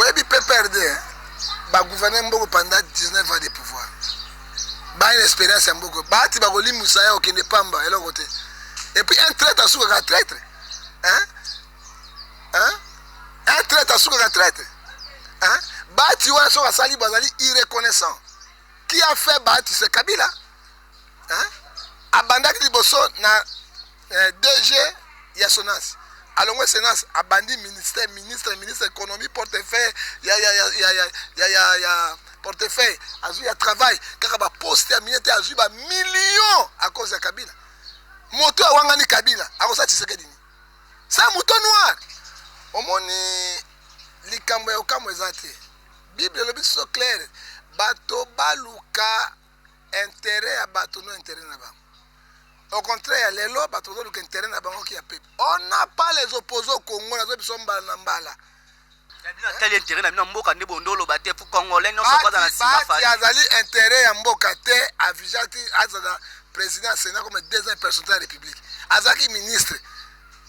oyebi PPRD ba gouverner mboko pendant 19 ans de pouvoir ba une expérience ya mboko bati ba kolimusa ya okende pamba eloko te et puis un traître asuka ka traître un traître asuka ka traître bati wana soka sali bazali irreconnaissant qui a fait bati c'est Kabila abandaki liboso na DG ya Sonas alongwe Sonas abandi ministre économie portefeuille ya portefeuille azui ya travail kaka ba poste ya minete azui ba millions à cause ya Kabila moto awangani Kabila akosa Tshisekedi ni ça mouton noir omoni likambo ya okamwe zate Bible le biso clair bato baluka intérêt à bato no intérêt na ba. Au contraire, les lois bato zo luka intérêt na bango qui a peuple. On n'a pas les opposants au Congo na zo biso mbala mbala. Ya tel intérêt na mboka ne bondolo bate fu congolais non so pas dans la ciba fa. Ya zali intérêt ya mboka te avijati azala président Sénat comme deuxième personne de la République. Azaki ministre.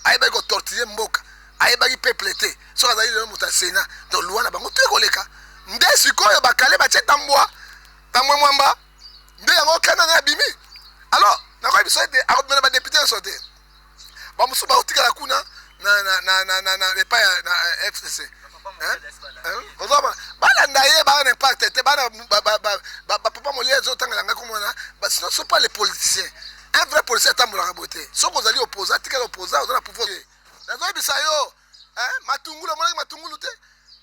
Ayeba ko tortiller mboka. Ayeba ki peuple te. So azali le muta Sénat. Donc loi na bango te koleka. Nde sikoyo bakale ba chetambwa. Tamwe mwamba. Nde yango kana na bimi. Alors, nakoy biso ete akomena ba député sote. Ba musu ba utika la kuna na repa na FCC. Ozoba bana ndaye ba na impact te bana papa molie zo tanga nga komona ba sinon sont pas les politiciens. Un vrai policier tambola ka boté. Soko ozali opposant tika opposant ozala pouvoir. Nazoy bisayo, matungulu mona matungulu te.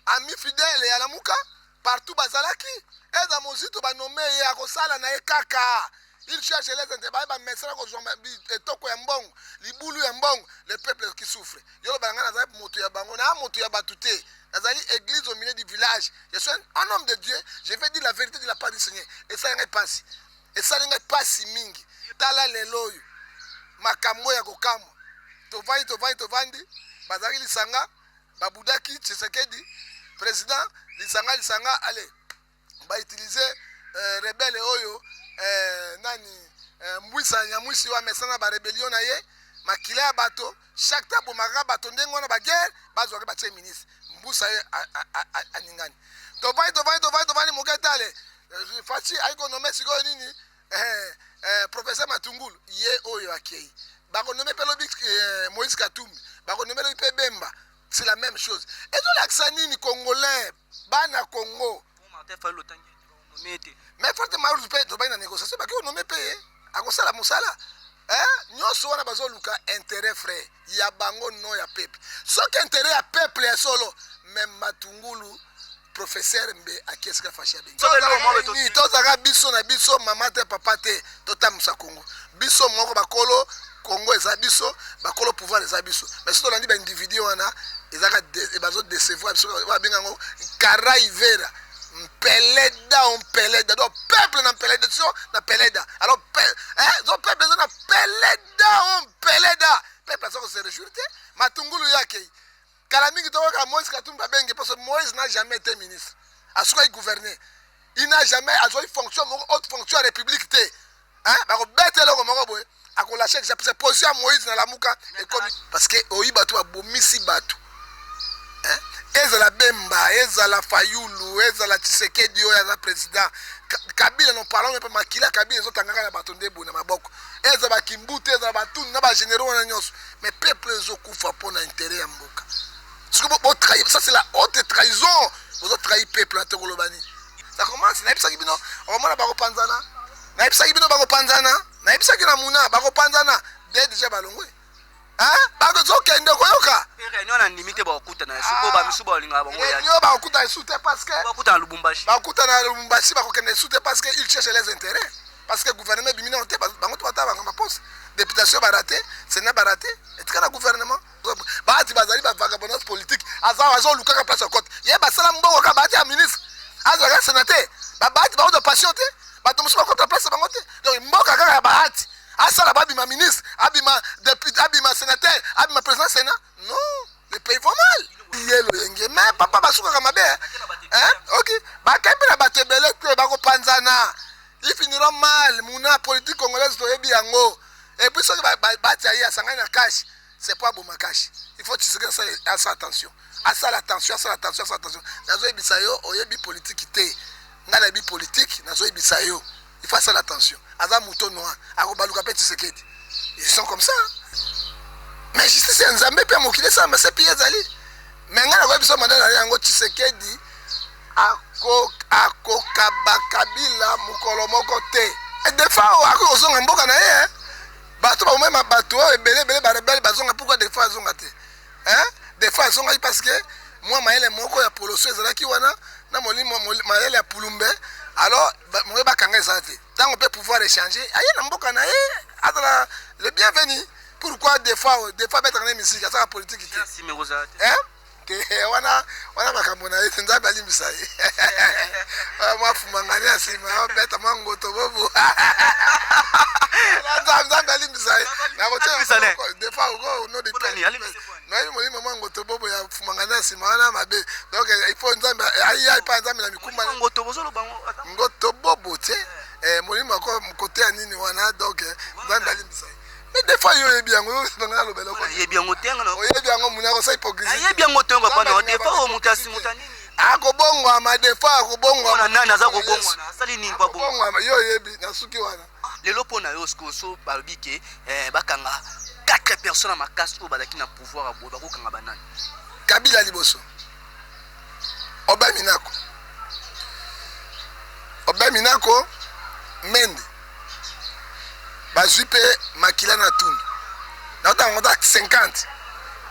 Ami fidèle ya lamuka partout bazalaki. Eza mozito ba nommé ya kosala na ekaka. Il cherche les intérêts, bah message ko zomba etoko ya mbongo, libulu ya mbongo, le peuple qui souffre. Yo ba ngana za moto ya bango na moto ya batute. Nazali église au milieu du village. Je suis un homme de Dieu, je vais dire la vérité de la part du Seigneur. Et ça n'est pas si. Et ça n'est pas si mingi. Tala lelo yo. Makambo ya kokamo. Tovandi, bazali lisanga, babudaki Tshisekedi, président lisanga allez. Ba utiliser rebelle oyo nani mbwisa nyamwisi wa mesana ba rébellion na ye makila ya bato chaque tabo maga bato ndengo na ba guerre bazwa ba tse ministre mbwisa ye aningani tovai moketale fachi aiko nomé siko nini professeur Matungulu ye oyo akei bako nomé pelobi Moïse Katumbi bako nomé le Bemba c'est la même chose et donc l'accent nini congolais bana Congo mais fortement vous payez de négociation parce que vous ne payez à cause de la musala nous sommes bazo luka intérêt frère ya bango no ya peuple ce qui intérêt ya peuple est solo même Matungulu professeur mbe akeska fasha bengi ni tozaka biso na biso mama te papa te totamusa Congo biso moko bakolo Congo eza biso bakolo pouvoir eza biso mais si tolandi ba individu wana ezaka bazo décevoir biso ba bengango Karaivera Peleda, donc peuple na Peleda. Alors, donc peuple na Peleda. Peuple ça se réjouit. Matungulu yake. Kalamingi toka Moïse Katumbi benge parce que Moïse n'a jamais été ministre. Asuka il gouverner. Il n'a jamais assurer fonction haute fonction république té. Ba ko betelo ko moko boy. Akola chèque c'est position Moïse na lamuka et comme parce que oyiba to abomisi batu. Ezala Bemba, ezala Fayulu, ezala Tshisekedi oyo aza président. Kabila non parlons même pas makila Kabila ezotangaka na bato ndebo na maboko. Ezala Kimbute, ezala batuni na ba généraux na nyonso. Mais peuple ezokufa pona intérêt ya mboka. Ça c'est la haute trahison. Vous avez trahi peuple à Togolobani. Ça commence, na ibisa kibino, on mona bako panzana. Na ibisa kibino bako panzana, na ibisa kina muna bako panzana. Déjà balongwe. Bako zokende koyoka. Réunion na limité ba okuta na suko ba misuba olinga bango ya. Réunion ba okuta esute parce que ba okuta na Lubumbashi. Ba okuta na Lubumbashi ba kokende esute parce que il cherche les intérêts. Parce que gouvernement bimina onte bango to bata bango poste. Députation ba raté, Sénat ba raté, et kana gouvernement. Ba ati bazali ba vagabondage politique. Azo lukaka place au côté. Ye ba sala mbongo ka ba ati ministre. Azo ka sénateur. Ba ati ba de patienter. Ba to musuba contre place bango te. Donc mboka kaka ba ati. Asala ba bima ministre, abima député, abima sénateur, abima président Sénat. Non, le pays va mal. Yelo yenge, mais papa basuka kama be. OK. Ba kembela batebele to ba ko panzana. Ils finiront mal. Muna politique congolaise to yebi yango. Et puis ça ba tia ya sangana cash, c'est pas bon ma cash. Il faut que tu fasses attention. asala attention nazoyebisa yo oyebi politique te nga nayebi politique nazoyebisa yo il faut asala attention aza mouton noir akobaluka mpe Tshisekedi ils sont comme ça mais justice ya nzambe mpe mokili esala se piye ezali mais nga nakoyebisa mandat na yango Tshisekedi akokaba Kabila mokolo moko te des fois akozonga mboka na ye bato baomema bato oyo ebele barebele bazonga pourquoi des fois azonga te des fois azongaki parce que mwa mayele moko ya poloso ezalaki wana na molimo mayele ya pulumbe alors moye bakanga ezala te ntango mpe pouvoir échanger aye na mboka na ye azala le bienvenu pourquoi des fois betaka na misiki asaka politique te wana makambo na ye nzambe alimbisa ye mwafumangani ya nsima beta mwa ngoto bobo nzambe alimbisa ye des fois nayebi molimo mwa ngoto bobo ya fumangani ya nsima wana mabe donc il faut nzambe ayi pa nzambe na mikumba ngoto bobo te molimo ako kote ya nini wana donc nzambe alimbisa ye mais des fois yo yebi yango yo sibanga lobela ko yebi yango tenga no yebi yango muna ko sa hypocrisie yebi yango tenga pa no des fois o mutasi mutani akobongwa ma des fois akobongwa na nani aza kobongwa sali nini pa bongwa yo yebi na suki wana lelo pona yo so balobike bakanga 4 personnes à makasi o balaki na pouvoir abo bakokanga banani Kabila liboso Obaminako Mende bazwi mpe makila na tunu naotango ta 50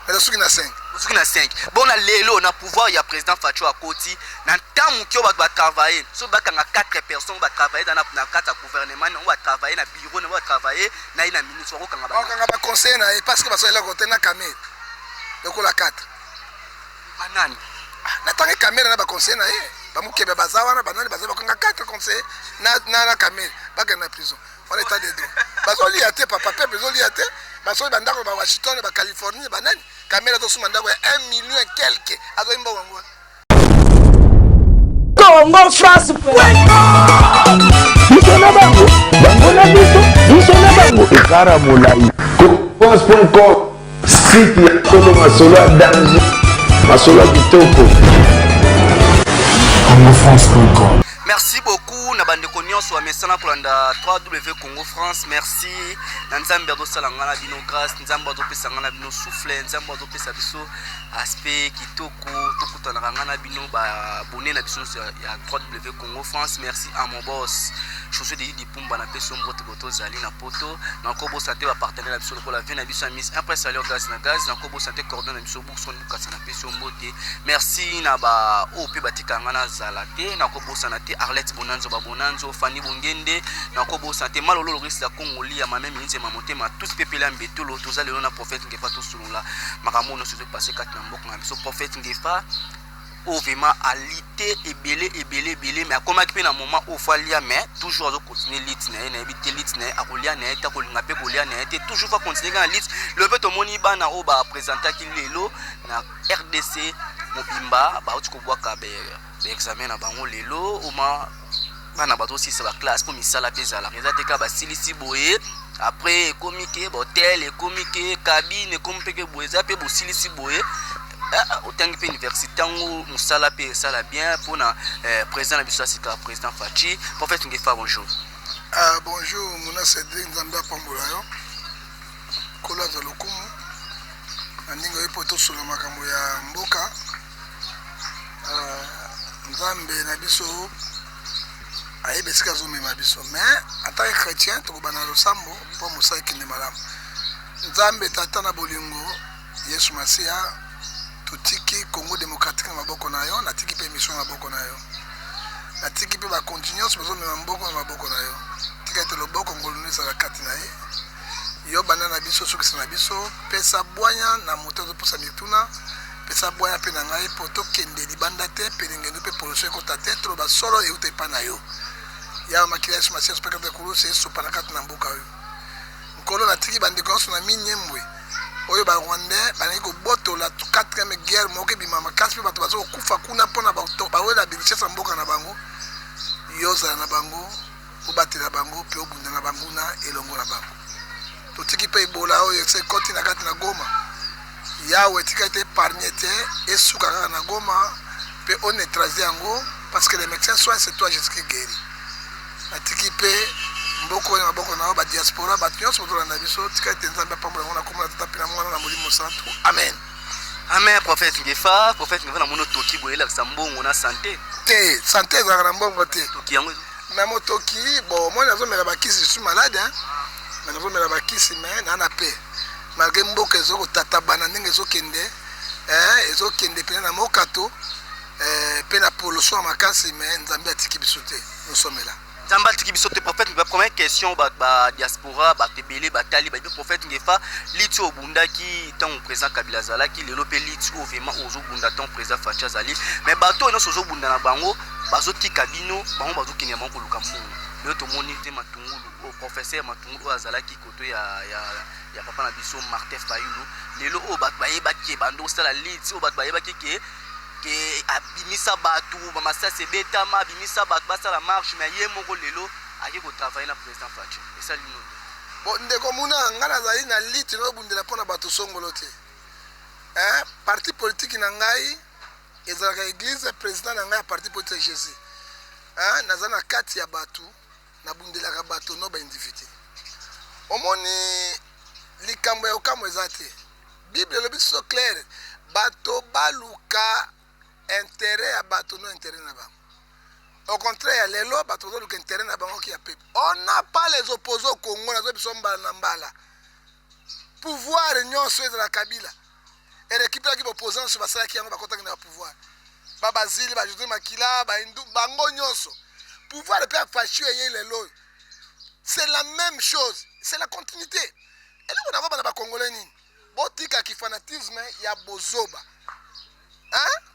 mais soki na 5 bon na lelo na pouvoir ya président Facho akoti na ntamu kyo ba travailler so bakanga 4 personnes ba travailler na kata gouvernement on va travailler na bureau on va travailler na ina ministre okanga ba conseiller na parce que baso ela côté na caméra donc la 4 banani na tangi caméra na ba conseiller na ye ba mukebe bazawana banani baza bakanga 4 conseiller na caméra bakanga na prison on état de droit bazoli ate papa pepe bazoli ate bazoli bandako ba Washington ba Californie banani caméra to suma ndako ya 1 million et quelque azoimba wango Congo France bisona bango na biso bisona bango ekara molai France.com site ya Kolo Masolo ya danger Masolo ya kitoko CongoFrance.com. Merci beaucoup na bandeko nyonso wa mesana kolanda 3W Congo France. Merci na nzambe azosala ngana bino grâce, nzambe azopesa ngana bino souffle, nzambe azopesa biso aspect kitoko tokutana ngana bino ba abonné na biso ya 3W Congo France. Merci à mon boss Josué de Dipumba na peso mbote boto zali na poto na kobo santé ba partenaire na biso lokola vient na biso à Miss après salaire gaz na kobo santé coordonne na biso bourson bukasa na peso mbote. Merci na ba OP batika ngana zalate na kobo santé Arlette Bonanzo Babonanzo Fanny Bongende na kobo santé malolo lorisi la Congoli ya mame minze mamotema tous pepela mbetolo toza lelo na prophète ngefa to sulula makambo no se passer kat na mboko na biso prophète ngefa vraiment alité ebele mais akoma ki pe na moment au falia mais toujours azo continuer lit na ebité lit na akolia na eta kolinga pe kolia na eta toujours va continuer na lit le fait moni bana o ba présenter ki lelo na RDC mobimba ba otiko bwaka be examen na bango lelo oma bana bato si ba classe pour misala pesa la résultat ka ba silisi boye après comité hôtel comité cabine compeke boye za pe bo silisi boye autant que université ngo musala pe sala bien pour na président biso sika président Fachi prophète Ngefa bonjour. Bonjour mona Cédric Nzamba Pambola yo kola za lokumu aninga ipo to solo makambo ya mboka Nzambe na biso ayebe sika zo mema biso mais en tant que chrétien to bana lo sambo po musa kinde malamu Nzambe tata na bolingo Yesu Masia tutiki Congo démocratique na maboko na yo natiki pe mission na maboko na yo natiki pe ba continuer so mema maboko na yo tika te loboko ngolune sala kati na ye yo bana na biso sukisa na biso pesa bwanya na moto zo posa mituna pesa bwanya pe na ngai poto kende libanda te pe ngendo pe poloshe ko tate tro ba solo e ute pa na yo ya makila Yesu Masia speka te kuruse so para kati na mboka yo nkolo natiki bandeko so na minyembwe oyo ba Rwanda bani ko botola 4e guerre moke bima makasi pe bato bazo kufa kuna pona ba wela bichesa mboka na bango yoza na bango obatela bango pe obunda na bango na elongo na bango totiki pe ebola oyo se koti na kati na Goma yawe tika ete épargné te esuka kaka na Goma pe on neutraliser yango parce que les médecins soient c'est toi Jésus qui guérit atiki pe mboko na maboko na ba diaspora ba nyonso tolanda biso tika ete nzambe apambola ngo na komona tata pe na mwana na molimo santo amen. Amen. Prophète Ngefa na mono toki boyela sambongo na santé te santé ezalaka na mbongo te toki yango mais motoki bon moi nazomela bakisi je suis malade hein mais nazomela bakisi mais nana pe malgré mboka ezokotatabana ndenge ezokende ezokende pene na mokato pe na pollution makasi mais nzambe atiki biso te nosomela Zamba tiki biso te prophète Ngefa. Première question ba diaspora ba tebele ba tali ba prophète Ngefa liti obunda ki tant président Kabila Zala ki lelo pe liti o vraiment ozo bunda tant président Facha Zali mais bato no sozo bunda na bango bazo tika bino bango bazo kinya manko luka mbongo lelo to moni te matungulu o professeur matungulu azala ki koto ya papa na biso Martin Fayulu lelo o bato bayeba ki bando sala liti o bato bayeba ki ke abimisa batu bamasa sebeta ma abimisa batu basala marche mais ye moko lelo ake ko travailler na président Facha et ça lino bon ndeko muna ngala zali na liti no bundela pona batu songolo te parti politique na ngai ezalaka église président na ngai parti politique Jésus naza na kati ya batu na bundelaka batu no ba individu omoni likambo ya okamo ezate bible lobi so clair bato baluka intérêt à bateau non intérêt na bango. Au contraire, les lois bateau donc intérêt na bango qui a peuple. On n'a pas les opposants au Congo, na zo mbala na mbala. Pouvoir union sur la Kabila. Et l'équipe qui opposant sur basala qui yango bakota na pouvoir. Ba Basile, ba José Makila, ba Hindu, bango nyonso. Pouvoir le père fâché et les lois. C'est la même chose, c'est la continuité. Et là on a ba congolais ni. Botika ki fanatisme ya bozoba.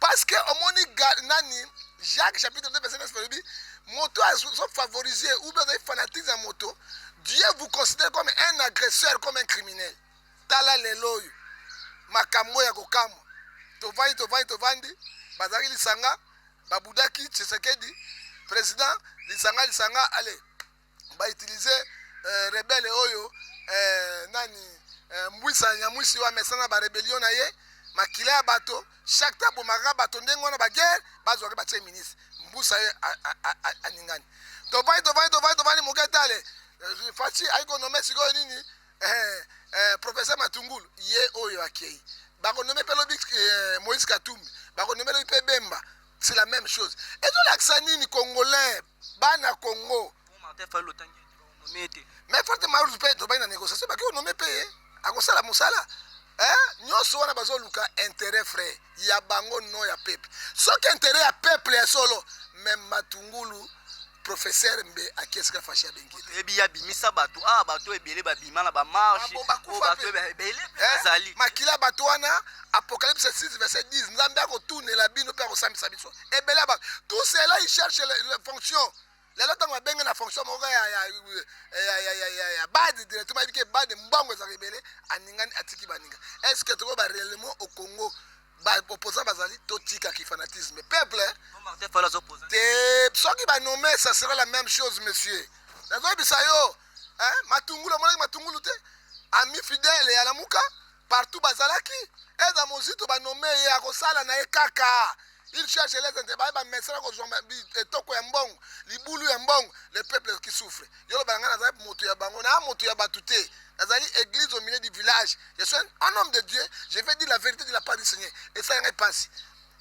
Parce que au moni nani Jacques chapitre 2 verset 9 moto a favorisé ou bien fanatisme à moto Dieu vous considère comme un agresseur, comme un criminel. Tala leloyo makambo ya kokamo tovandi bazaki lisanga babudaki Tshisekedi président lisanga allez ba utiliser rebelle oyo nani mbwisa nyamwisi wa mesana ba rébellion na ye makila ya bato chaque temps bomaka bato ndenge wana baguerre bazwaka batie ministre mbusa ye aningani tovandi moketale faci ayikonome sikoyo nini professeur Matungulu ye oyo akei bakonome pe lobi Moïse Katumbi bakonome lobi pe Bemba c'est la même chose ezolakisa nini congolais bana Congo mais fortement pe tovandi na négociation baki onome pe akosala mosala nyonso wana bazoluka intérêt frère ya bango no ya peuple soki intérêt ya peuple ya solo même Matungulu professeur mbe akieska fashi ya bengi ebi ya bimisa bato bato ebele babima na ba marche bato ebele azali makila bato wana Apocalypse 6 verset 10 nzambe akotunela bino pe akosambisa biso ebele ba tout cela il cherche la fonction lelo tango benga na fonction moko ya bad directement bike bad mbongo za rebele aningani atiki baninga est-ce que toko ba réellement au Congo ba opposant bazali totika ki fanatisme peuple Martin Fayulu opposant te soki ba nommer ça sera la même chose monsieur nazo bisayo Matungulu mona Matungulu te ami fidèle ya lamuka partout bazalaki eza mozito ba nommer ya kosala na ekaka. Il cherche les intérêts, il message toko ya mbongo, libulu ya mbongo, le peuple qui souffre. Yolo banga nazali moto ya bango, na moto ya batute. Nazali église au milieu du village. Je suis un homme de Dieu, je vais dire la vérité de la part du Seigneur. Et ça n'est pas si.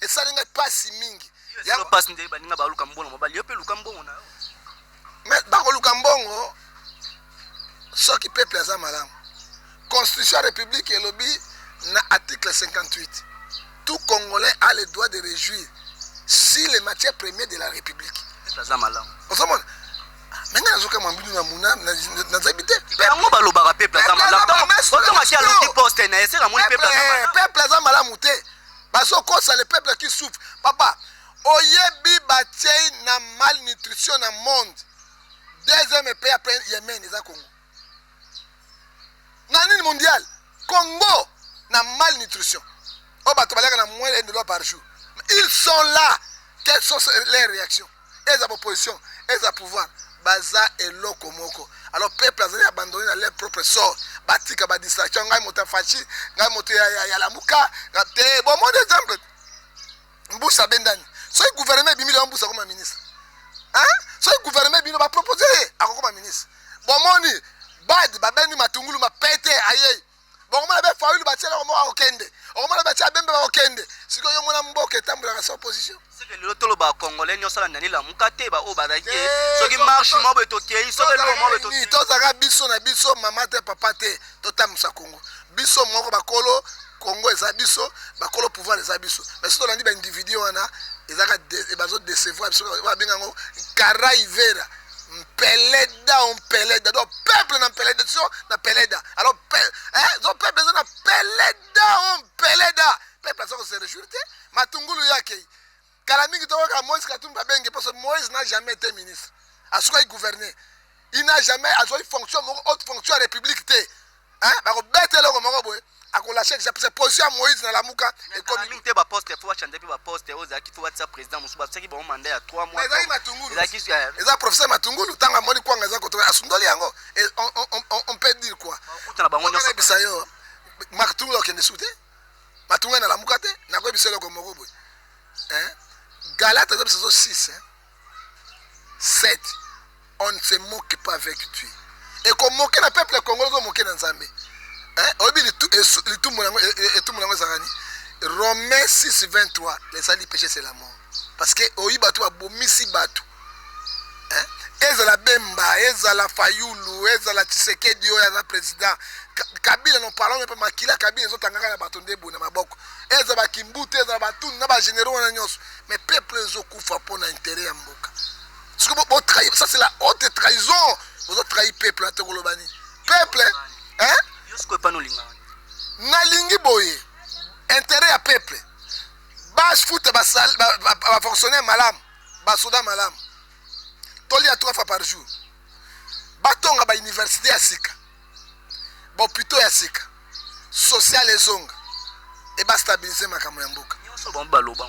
Et ça n'est pas si mingi. Ya passe ndé baninga ba luka mbongo, ba liyo pe luka mbongo na. Mais ba luka mbongo ce qui peuple aza malamu. Constitution république et lobby na article 58. Tout Congolais a le droit de réjouir si les matières premières de la République. Ça za malamu. Osomona. Menga nazoka mambidu na muna na zabité. Yango balobaka peuple za malamu. Oto makia lo poste na ese la moni peuple za malamu. Peuple za malamu te. Baso kosa le peuple qui souffre. Papa, oyebi batie na malnutrition na monde. Deuxième pays après Yémen eza Congo. Na nini mondial? Congo na malnutrition. $1 par jour. Ils sont là. Quelles sont les réactions? Et la opposition, et le pouvoir. Baza et Lokomoko. alors peuple azali abandonné dans leur propre sort batika ba distraction ngai moto fachi ngai moto ya lamuka te bon mon exemple mbusa bendani so gouvernement bimili mbusa comme ministre hein so gouvernement bino ba proposer akoma ministre bon moni bad babeni matungulu mapete aye bon mona be faulu ba tiela mo akokende okomona ba tia bembe ba okende siko yo mona mboka etambula sa opposition c'est que le tolo ba congolais nyo sala nani la mukate ba o badaki soki marche mo be tokei so be lo mo be tokei to zaka biso na biso mama te papa te totamisa Congo biso moko bakolo Congo eza biso bakolo pouvoir eza biso mais soto landi ba individu wana ezaka bazo décevoir biso ba bengango Karaivera Mpeleda do peuple na Mpeleda so na Peleda alors zo peuple na Peleda peuple ça se réjouit matungulu yake kala mingi to ka Moïse Katumbi benge parce que Moïse n'a jamais été ministre a soit gouverner il n'a jamais a soit fonction haute fonction république té hein ba ko betelo ko moko boy akolâcher que position Moïse na lamuka et comme il te ba poste faut changer ba poste oza ki faut être président musuba c'est qui ba mandat ya 3 mois mais matungulu eza professeur matungulu tanga moni kwanga za koto asundoli yango on peut dire quoi kutana bango nyoso bisayo matungulu okende sute matungulu na lamuka te na ko biselo ko moko boy hein Galate 6 hein 7 on ne se moque pas avec Dieu et comme moquer le peuple congolais moquer dans Nzambe hein obi tout mon zakani Romains 6:23 les sali péché c'est la mort parce que oyi batu abomisi batu hein ezala bemba ezala fayulu ezala Tshisekedi oya za président Kabila non parlons même pas makila Kabila zo tangaka na batu ndebo na maboko ezala kimbute ezala batu na ba généraux na nyonso mais peuple zo kufa pour intérêt ya mboka ce que vous trahir ça c'est la haute trahison vous trahir peuple à Togolobani peuple hein yosko pa no linga na lingi boye intérêt à peuple bas foot ba fonctionner malam ba soda malam toli à 3 fois par jour batonga ba université ya sika ba hôpital ya sika social ezonga et ba stabiliser makambo ya mboka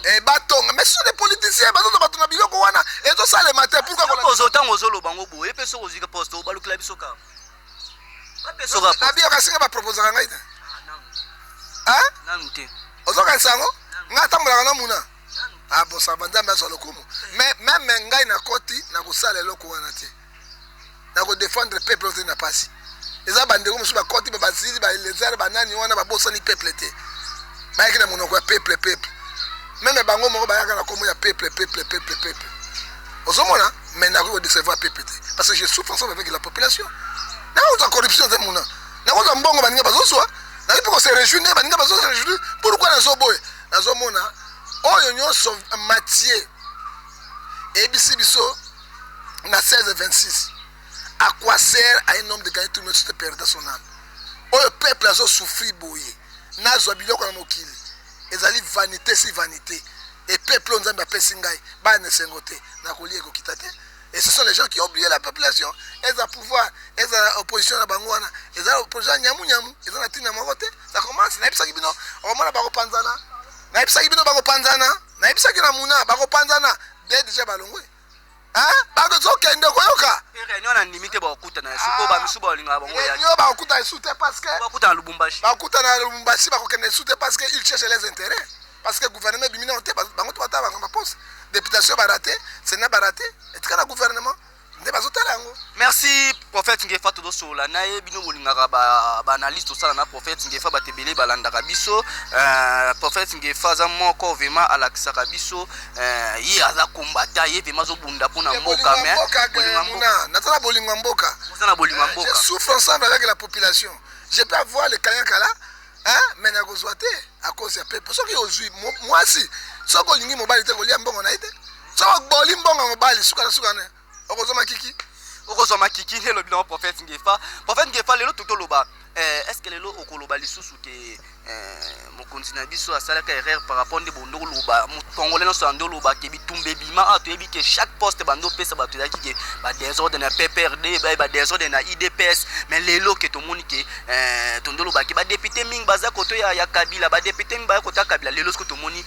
et batonga mais sur les politiciens bato batuna biloko wana et to ça le matin pourquoi ko ozotango zolobango boye e peso kozika poste o balukila biso ka Nabi okasinga ba proposer ngai ta. Hein? Namute. Ozoka sango? Ngata mulaka na muna. Ah bon ça banda mba solo kumu. Mais même ngai na koti na kusala eloko wana te. Na ko défendre peuple ote na pasi. Eza bande ko musu ba koti ba bazili ba lezer ba nani wana ba bosa ni peuple te. Ba yaki na monoko peuple. Même bango moko ba yaka na komo ya peuple. Ozomona mais na ko décevoir peuple te. Parce que je souffre ensemble avec la population. Na autre corruption de mona na autre mbongo baninga bazoswa na lipo ko se réjouir baninga bazo se réjouir pourquoi na zo boy na zo mona oyo nyonso Matthieu et biso na 16:26 à quoi sert à un homme de gagner tout le monde se perdre son âme oyo peuple azo souffrir boye na zo biloko na mokili ezali vanité si vanité et peuple nzambe apesi ngai ba ne sengote na kolie ko kitate. Et ce sont les gens qui ont oublié la population. Ils ont pouvoir, ils ont opposition à Bangouana, ils ont opposition à Nyamou, ils ont la tine à Marote. Ça commence, Naïpsa Gibino, Romana Baro Panzana, Naïpsa Gibino Baro Panzana, Naïpsa Ginamouna, Baro Panzana, déjà Balongwe. Hein? Baro Zoka Ndokoyoka. Réunion à limité Bakuta, Suko Bamisuba Linga Bango. Réunion Bakuta est soutenu parce que. Bakuta Lubumbashi. Bakuta Lubumbashi, Bakuta est soutenu parce qu'ils cherchent les intérêts. Parce que le gouvernement Bimina, Bango Toata, Bango Poste. Députation baraté, Sénat baraté, et tout le gouvernement. Merci prophète Ngefa todo sola na ebino bolingaka ba analyste to sala na prophète Ngefa batebele balandaka biso prophète Ngefa za moko vraiment alakisaka biso yi aza kombata ye vraiment zo bunda pona mboka mais bolinga mboka natala bolinga mboka na bolinga mboka je souffre ensemble avec la population je peux avoir le kanyakala hein mais na kozwate à cause ya peuple soki ozui moi si soko lingi mobali te kolia mbongo na ite soko boli mbongo mobali suka ne okozoma kiki le bilan prophète Ngefa lelo totoloba est-ce que lelo okoloba lisusu ke mokonzi na biso asalaka erreur par rapport nde bondo loba mutongole no sando loba ke bitumbe bima ato yebi ke chaque poste bando pesa bato yaki ke ba désordre na PPRD ba désordre na IDPS mais lelo ke tomoni ke tondo loba ke ba député ming baza koto ya Kabila ba député ming ba koto Kabila lelo sko tomoni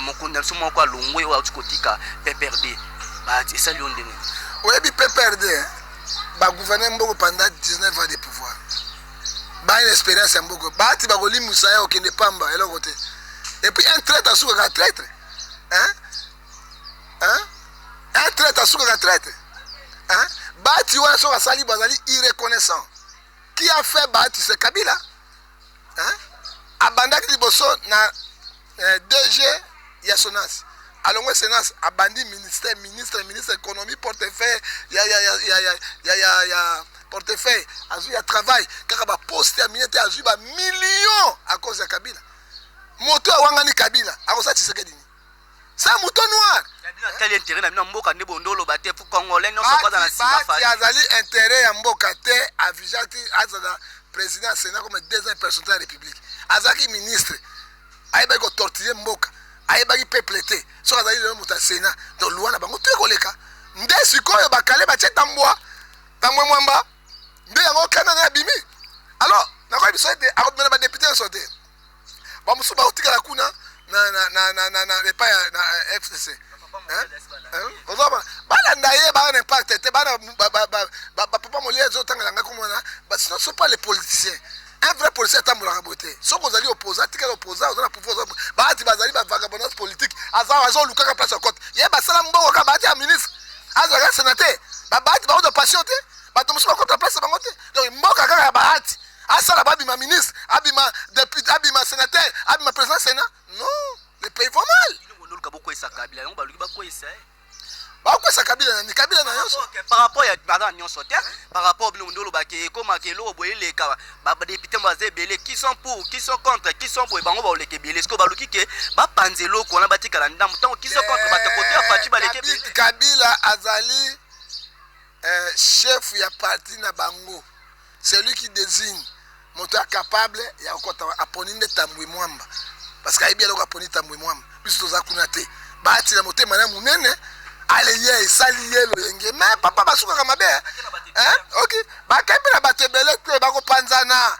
mokonzi na biso moko alongwe wa tikotika PPRD ba c'est ça lion ndenge oyebi PPRD ba gouverner mboko pendant 19 ans de pouvoir ba une expérience ya mboko ba ti ba kolimusa ya okende pamba elo côté et puis un traître asuka ka traître un traître asuka ka traître ba ti wana so kasali bazali irreconnaissant qui a fait ba ti c'est Kabila abandaki liboso na DG ya Sonas alongwe Sonas abandi ministre économie portefeuille ya portefeuille azu ya travail kaka ba poste ya minete azu ba millions à cause de Kabila moto awangani Kabila akosa Tshisekedi ni ça mouton noir quel intérêt na mboka ne bondolo baté pour congolais non so kwaza na simba fa azali intérêt ya mboka te avijati azala président Sénat comme deuxième personne de la République azaki ministre ayeba ko tortiller mboka ayeba ki peuple te so azali le muta Sénat donc loi na bango te koleka nde sikoyo bakale ba cheta mbwa tamwe mwamba nde yango kana na bimi alors na ko biso te akomena ba député sote ba musuba otikala kuna na repa na FCC ozoma bana ndaye bana impact te bana papa molie zo tanga nga komona ba sinon sont pas les politiciens un vrai policier tambola boté so ko zali opposant tika opposant on a pouvoir ba ti bazali ba vagabondage politique azo lukaka place à côté ye ba sala mboko ka ba ti ministre azaka sénateur ba ti ba de patienter ba to musuba contre place ba ngote donc mboka kaka ba ati asala ba bima ministre abima député abima sénateur abima président sénat non le pays va mal Kabila on baluki ba koisa ba koisa Kabila ni Kabila na yonso par rapport ya bana nyonso te par rapport bino ndolo ba ke koma ke lo boyele ka ba député baze belé qui sont pour qui sont contre qui sont pour bango ba oleke belé ce ko baluki ke ba panzelo ko na batikala ndamu tant qui sont contre ba te côté afati ba leke belé Kabila azali chef ya parti na bango celui qui désigne moto capable ya kokota aponinde tambwe mwamba parce que aibia loko aponi tambwe mwamba biso toza kuna te bati na motema na munene ale ye esali ye lo yenge mais papa basuka kama be OK bakebi na batebele te bako panzana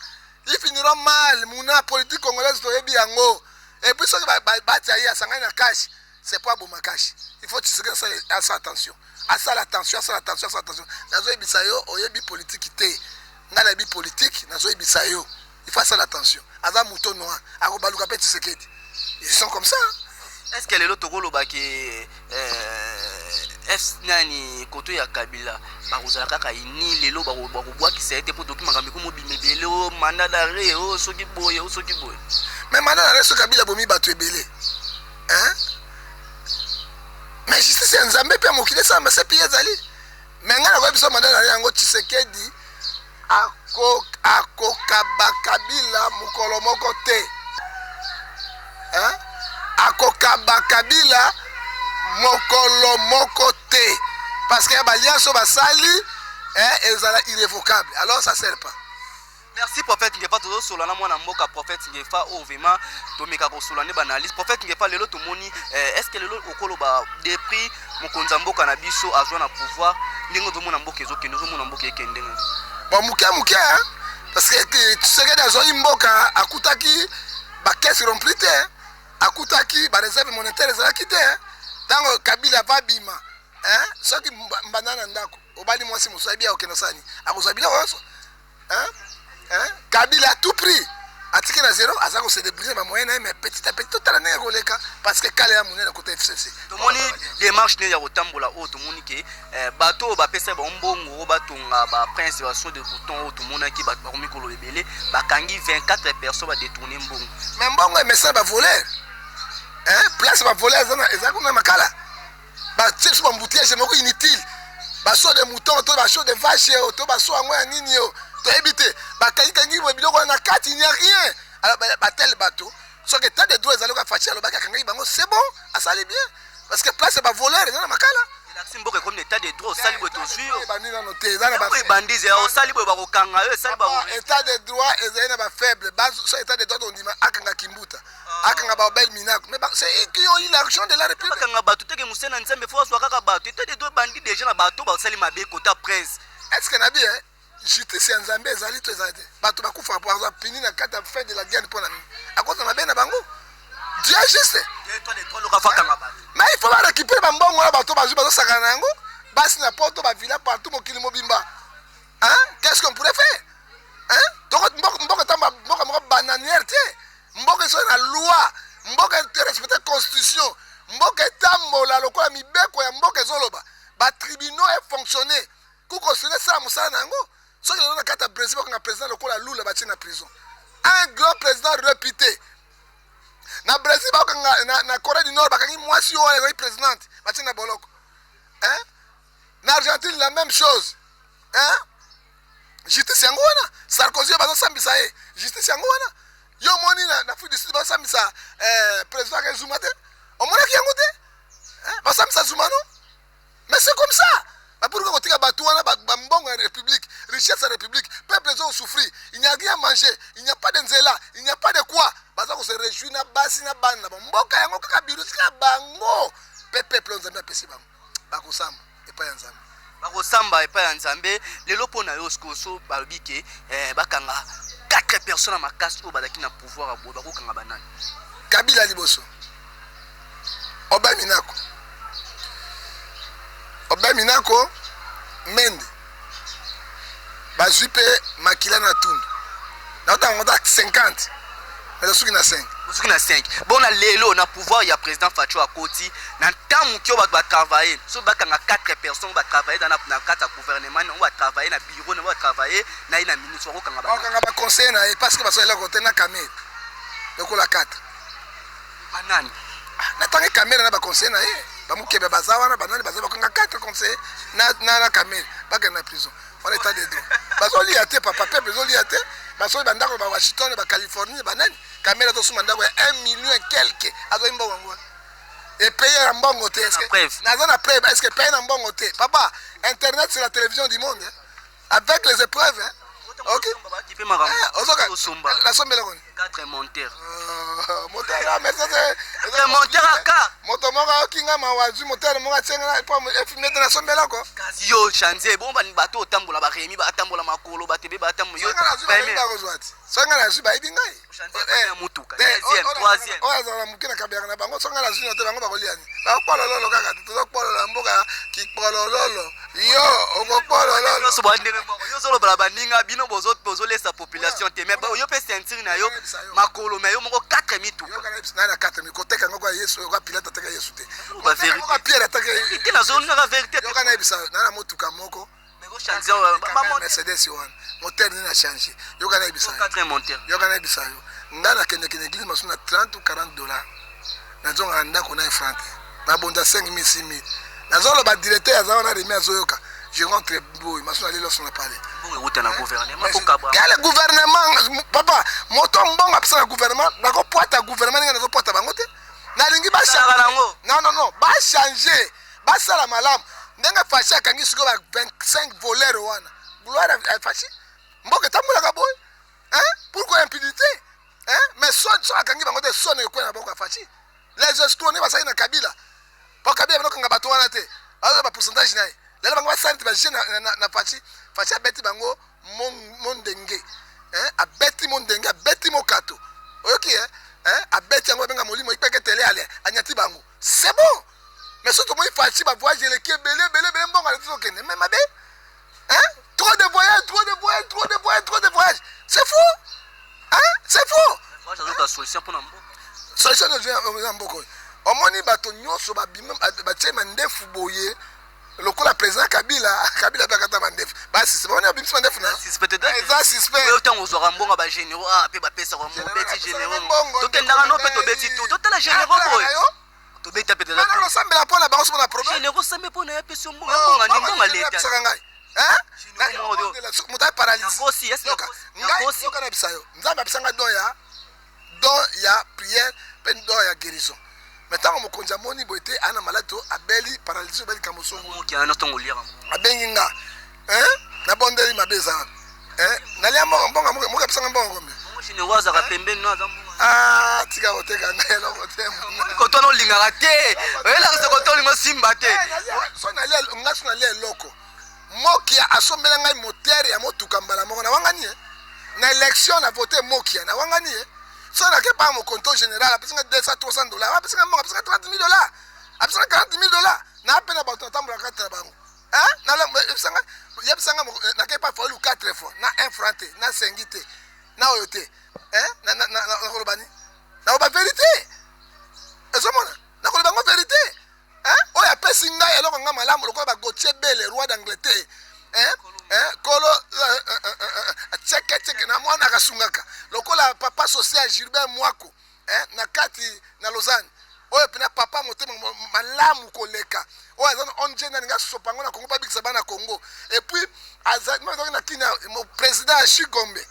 ils finiront mal muna politique congolaise to yebi yango et puis so bati ya sangana na cash c'est pas bon ma cash il faut tirer ça attention à ça l'attention nazo ebisa yo oyebi politique te ngala bi politique nazo ebisa yo il faut ça l'attention aza mouton noir akobaluka pe Tshisekedi ils sont comme ça est-ce que les autres koloba ke nani koto ya Kabila ba kozala kaka ini lelo ba ko bwa ki sete pour document ngambi ko mobimebele o mandat d'arrêt o soki boye mais mandat d'arrêt so Kabila bomi bato ebele mais justice nzambe pe mokile ça mais c'est pieds ali mais ngana ko biso mandat d'arrêt yango Tshisekedi akokaba Kabila mukolo moko te akokaba Kabila mokolo moko te parce que l'alliance basali ezala irrévocable alors ça sert pas. Merci prophète Ngefa todo solana mwana mboka prophète Ngefa o vraiment tomeka ko solane banalise prophète Ngefa lelo to moni est-ce que lelo okolo ba depuis mokonza mboka na biso azwa na pouvoir ningo to mona mboka ezokende zo mona mboka ekendenge bon muke parce que tu sais que dans mboka akutaki ba caisse remplie te akutaki ba réserve monétaire ezalaki te tango Kabila va bima soki mbandana ndako obali mwasi mosabi ya okena sani akozabila oso Kabila à tout prix atiki na zéro azako se débrouiller ba moyen mais petit à petit tout la nenge koleka parce que kale ya munene côté FCC to moni démarche ne ya kotambola o to moni ke bato ba pesa ba mbongo batonga ba prince ba so de bouton o to mona ki ba komi kolo ebele ba kangi 24 personnes ba détourner mbongo mais mbongo mais ça ba voler place ba voler ezako na makala ba tse ba mbutiage moko inutile ba so de mouton to ba so de vache to ba so angwa nini yo to ebité ba kangi bo biloko na kati il n'y a rien alors ba tel bateau so que tas de droits ezaloka fachi alors ba kangi bango c'est bon asali bien parce que place ba voler na makala simboka comme état de droit sali bo to suyo ba nina noté za na ba bandize o sali bo ba ko kanga yo sali ba état de droit ezena ba faible ba so état de droit on dit akanga kimbuta akanga ba bel minako mais c'est qui ont eu l'argent de la République akanga bato teke musena nzambe fo so kaka bato état de droit bandi déjà na bato ba sali mabe kota prince est-ce que na bien justice ya nzambe ezali to ezali bato bakufa par exemple pini na kata fin de la guerre pour nani akoza na bena bango Dieu juste mais il faut récupérer bambongo na bato bazu bazo sakana nango basi na poto ba villa partout mokili mobimba Hein? Qu'est-ce qu'on pourrait faire? Hein? Donc, mboka bananière, mboka soit la loi, mboka respecter la constitution, mboka tambola lokola mibeko ya mboka zoloba. Ba tribunaux est fonctionné. Ku constituer ça musala nango. Ce qui est dans la carte Brésil, quand un président lokola Lula ba en prison. Un grand président réputé. Na Brésil na Corée du Nord bakangi mwasi o présidente ba na boloko. Hein? Na Argentine la même chose. Hein? Justice yango wana Sarkozy bazo sambisa ye justice yango wana yo moni na Afrique du Sud bazo sambisa président ke Zuma te o mona ki yango te hein bazo sambisa Zuma non mais c'est comme ça ba pour ko tika batu wana ba mbongo ya république richesse ya république peuple zo souffrir il n'y a rien à manger il n'y a pas de nzela il n'y a pas de quoi bazo ko se réjouir na basi na bana ba mboka yango kaka birusi ka bango peuple nzambe pesi bango ba ko samba et pas nzambe bakosamba epai ya nzambe lelo mpo na yo sikoso balobi ke bakanga 4 personnes na makasi oyo bazalaki na pouvoir ya boye bakokanga banani Kabila liboso Oba Minako Mende bazwi mpe makila na tundu naotango 50 mais soki na 5 soki na 5 bona lelo na pouvoir ya président Fatou akoti na ntamu ki oyo bato batravailler so bakanga 4 personnes batravailler na kati ya gouvernement on batravailler na bureau na batravailler na ina ministre bakokanga baconseiller na ye parce que basolela kote na camere lokola 4 banani natangi camere na baconseiller na ye bamukebe baza wana banani baza bakanga 4 conseiller na camere bakenda na prison on état de droit bazolia te papa peuple zolia te basoli bandako ba Washington ba Californie banani camera to suma ndako ya 1 million et quelque azo imba wangu et payer en mbongo te est-ce que naza na preuve est-ce que payer en mbongo te papa internet c'est la télévision du monde hein? Avec les épreuves hein? OK la somme là 4 monteurs moteur mais c'est moteur aka moto moko kinga mawazu moteur moko tsenga po filmer na somme là ko kasi yo chanze bomba ni bato otambola ba remi ba tambola makolo batebe ba tambola yo songa la zuba ibingai chanze ya mutuka deuxième troisième o azala mukina kabya na bango songa la zuba te bango bakoliani ba polololo kaka to polololo mboka ki polololo yo oko polololo so ba ndenge yo solo bala baninga bino bozo laisser population te mais yo pe sentir na yo makolo mais yo moko 4 mitu yo kana na 4 mi côté kanga kwa Yesu yo ka pilata taka Yesu te ba vérité ko pierre taka ite na zone na vérité yo kana ibisa na motuka moko mais go changer ba Mercedes one moteur ni na changer yo kana ibisa 4 monteurs yo kana ibisa yo ngana kende église masuna 30 ou 40 dollars na zonga ndako na franc na bonda 5000 6000 na zolo ba directeur azana na remis azoyoka je rentre boy masuna lelo sona parler le gouvernement papa moto mbongo apesa na gouvernement nako poata gouvernement ninga nazo poata bango te na lingi ba non ba changer ba sala malamu ndenga fashi akangi siko ba 25 voleurs wana gloire à fashi mboka tamula ka boy hein pourquoi impunité hein mais so akangi bango te so ne ko na bango fashi les escrocs ne ba sa na Kabila po Kabila bango kanga bato wana te ba pourcentage na lelo bango ba santi ba jeune na fashi abeti bango mondenge hein abeti mondenge abeti mokato oyoki hein abeti yango benga molimo ipeke tele ale anyati bango c'est bon mais surtout moi fachi ba voyage le ke belé mbonga le tout kene même abe hein trop de voyages c'est fou hein c'est fou moi j'ajoute solution pour nambo solution de mboko omoni bato nyoso ba bimem ba tshema ndefu boye lokola président Kabila bakata mandef basi c'est bon on a bimsi mandef na c'est peut-être ça suspect yo tango zo rambonga ba généraux pe ba pesa ko beti généraux to kendanga no pe to beti to tala généraux boy to beti pe de la non sambela pona ba osona problème généraux sambe pona ya pesa mbonga ndinga leta hein mutai paralysé aussi est-ce que aussi kana bisayo nzamba bisanga don ya prière pe don ya guérison maintenant mon konja moni boité ana malato abeli paralysé beli kamosongo qui a notre lire abenginga hein na bondeli mabeza hein nalia mbonga moka bisanga mbongo me chine waza ka pembeni na zambo tika oteka ngelo kote ko to no linga te ela se ko to linga simba te so nalia ngasu nalia loko mokia asombela ngai moteur ya motuka mbala moko na wangani na élection na voter mokia na wangani so na ke pa mo compte général apesa $200 $300 apesa mo apesa $30,000 apesa $40,000 na pena ba to tambula ka tra bango hein na la apesa yebisanga nakei pas fois 4 fois na 1 franc te na 5 te na oyo te na kolobani na ba vérité ezomona na koloba ngo vérité oyo apesi ngai eloko nga malamu lokola bagotie bele roi d'Angleterre kolo cheke na mwana akasungaka lokola papa social Gilbert Mwako na kati na Lausanne oyo pena papa motema malamu koleka oyo azana onje na nga sopango na Congo babikisa bana Congo et puis azana na kina mo président Shigombe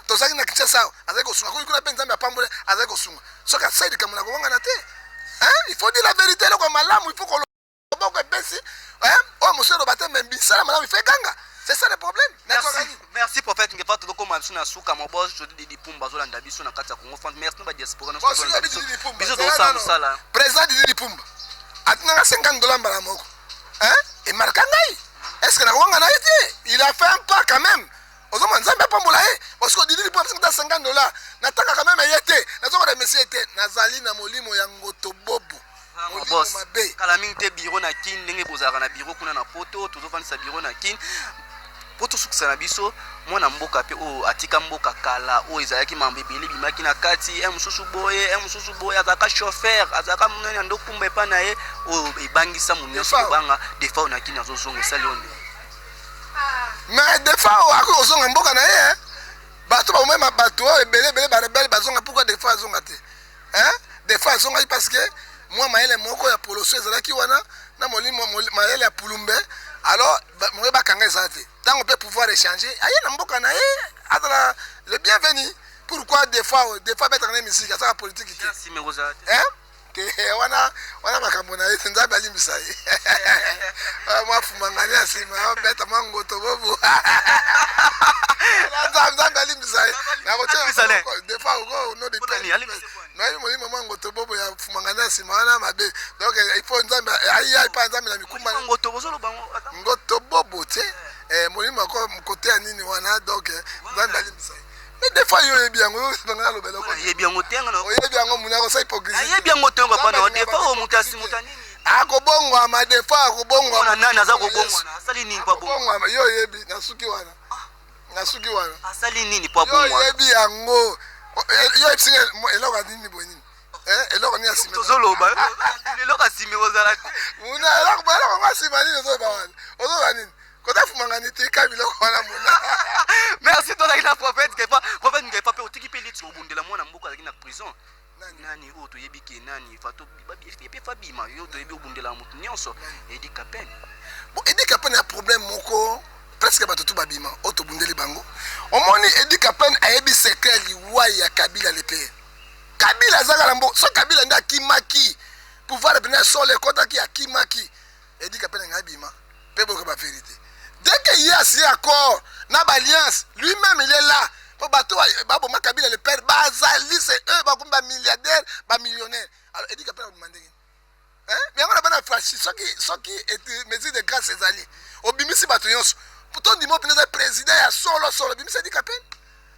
tozaki na Kinshasa azali kosunga ko kuna pe nzambe apambole azali kosunga soka saidi kamuna konga na te il faut dire la vérité loko malamu il faut ko boko besi oh monsieur Robaté mbisala malamu il fait ganga. C'est ça le problème. Merci prophète Ngefa to ko mansu na suka mo boss jodi di Pumba zo landa biso na kati ya Congo France. Merci ba diaspora na biso do sala. Président di Pumba. Atina $50 mbala moko. Et marka ngai. Est-ce que na wanga na été? Il a fait un pas quand même. Ozo nzambe pa molae. Parce que di Pumba $50. Nataka quand même yete. Nazo ko remercier te nazali na molimo ya ngoto bobo. Boss. Kala mingte bureau na kin ndenge bozaka na bureau kuna na poto tozo vanisa bureau na kin. Poto sukisa na biso mwana mboka pe o atika mboka kala o ezalaki mambebele bimaki na kati mususu boye azaka chauffeur azaka munene ndo kumba epa na ye o ebangisa munyoso banga defa ona kina zozonga salone mais defa o ako ozonga mboka na ye bato ba mema bato ebele ba rebelle bazonga pourquoi defa azonga te defa azonga parce que moi maele moko ya poloso ezalaki wana na molimo maele ya pulumbe alors moi bakanga ezate tant on peut pouvoir échanger aye na mboka na ye atala le bienvenu pourquoi des fois mettre en musique ça politique merci mais vous que wana makambo na ye nzambe alimbisa ye moi fumangania sima beta mangoto bobo nzambe alimbisa ye na kote des fois go no de no molimo mangoto bobo ya fumangania sima wana mabe donc il faut nzambe ayi pa nzambe na mikumba ngoto bozolo bango ngoto bobo te molimo ko côté nini wana donc nzambe alimbisa ye. Mais des fois, il y a bien ngo sibanga lo belo ko. Il y a bien ngo tenga no. Il y a bien ngo muna ko sa hypocrisie. Il y a bien ngo tenga pa no. Des fois o mutasi mutanini. Akobongo ama des fois akobongo. Na nani aza kobongo na. Asali nini pa bongo. Bongo ama yo yebi nasuki wana. Nasuki wana. Asali nini pa bongo. Yo yebi yango. Yo epsinga eloko nini bonini. Eloko ni asime. Tozolo ba. Eloko asime ozala. Muna eloko ngasima nini zo ba wana. Ozo nini. Merci toi la prophète Ngefa pe otiki pe liti obundela mwana mboka na prison nani o to yebiki nani fato pe fabima yo to yebi obundela mutu nyonso Edi Kapen bon Edi Kapen a problème moko presque bato tout babima o to bundeli bango omoni Edi Kapen ayebi secret liwa ya Kabila le pays Kabila zaka lambo so Kabila nda kimaki pouvoir benir sur les kota ki akimaki Edi Kapen ngabima pe boko ba vérité. Dès qu'il y a ce accord, n'a pas alliance, lui-même il est là. Pour bateau, Babo Makabila le père, Bazali, c'est eux, Bakumba milliardaire, ba millionnaire. Alors, il dit qu'après on demande. Mais on a pas franchi, ce qui est mesure de grâce ces alliés. Au Bimisi Batoyons, pourtant, dis moi, le président, il y a solo, Bimisi dit qu'après.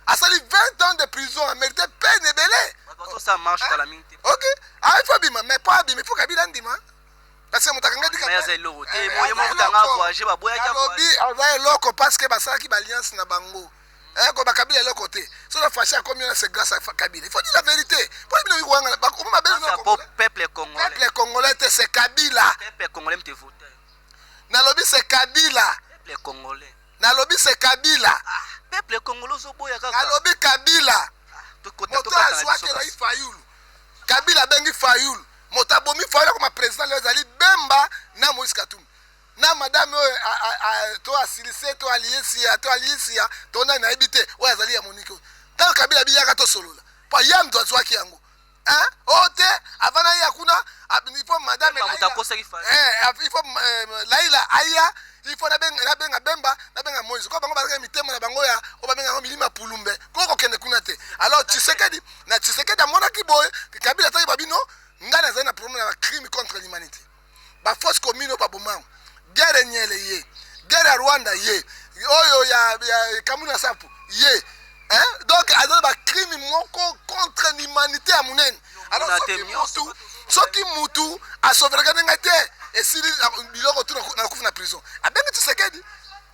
A sali 20 ans de prison, a mérité peine et belé. Ça marche pas la minute. Ok, ah, il faut Bima, mais pas Bima, il faut Kabila Ndima. Parce que mutakanga dika loko parce que basala ki alliance na bango ko bakabila loko te so la fâché comme c'est grâce à Kabila il faut dire la vérité pour bino wanga ba peuple congolais c'est Kabila peuple congolais te voter na lobby c'est Kabila peuple congolais na lobby c'est Kabila peuple congolais so boya kaka na lobby Kabila to kota to kata Fayulu Kabila bengi Fayulu motabomi Fayulu comme président lezali Bemba na Moïse Katumbi na madame to asilise to aliesia to na habité o azali ya Monique tant Kabila biyaka to solola pa yam do zwaki yango ote avana ya kuna il faut madame il faut Laila aya il faut na benga Bemba na benga Moïse ko bango ba mitemo na bango ya o ba benga milima pulumbe ko kende kuna te alors Tshisekedi amona ki boy Kabila tayi babino ngana zana problème na crime contre l'humanité ba force commune ba bomang guerre nyele ye guerre Rwanda ye oyo ya Kamuna Sapu ye donc azala ba crime moko contre l'humanité à munen alors soki mutu a sauvegarder ngate et si biloko tu na kufa na prison abenga Tshisekedi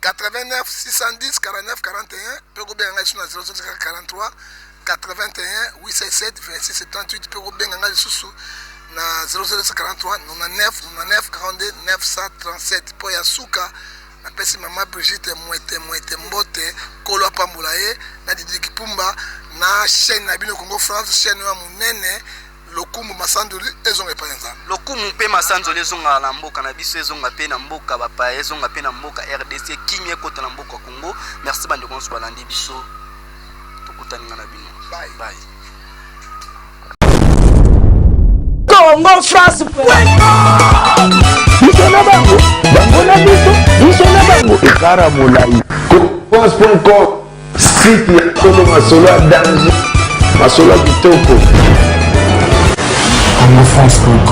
89 610 49 41 peut go benga sur 0043 81 867 26 78 peut go benga sur na 0043 99 99 42 937 po ya suka na pesi mama Brigitte mwete mbote kolo pambula ye na Didi Kipumba na chaîne na bino Congo France chaîne ya munene lokumu masandoli ezonga pa nzambe lokumu pe masandoli ezonga na mboka na biso ezonga pe na mboka bapa ezonga pe na mboka RDC kimie kota na mboka Congo. Merci bande konso balandi biso tokutani na bino bye Congo France Isona bango na biso Isona bango ekara molai France.com site ya Tolo Masolo ya danger Masolo ya kitoko CongoFrance.com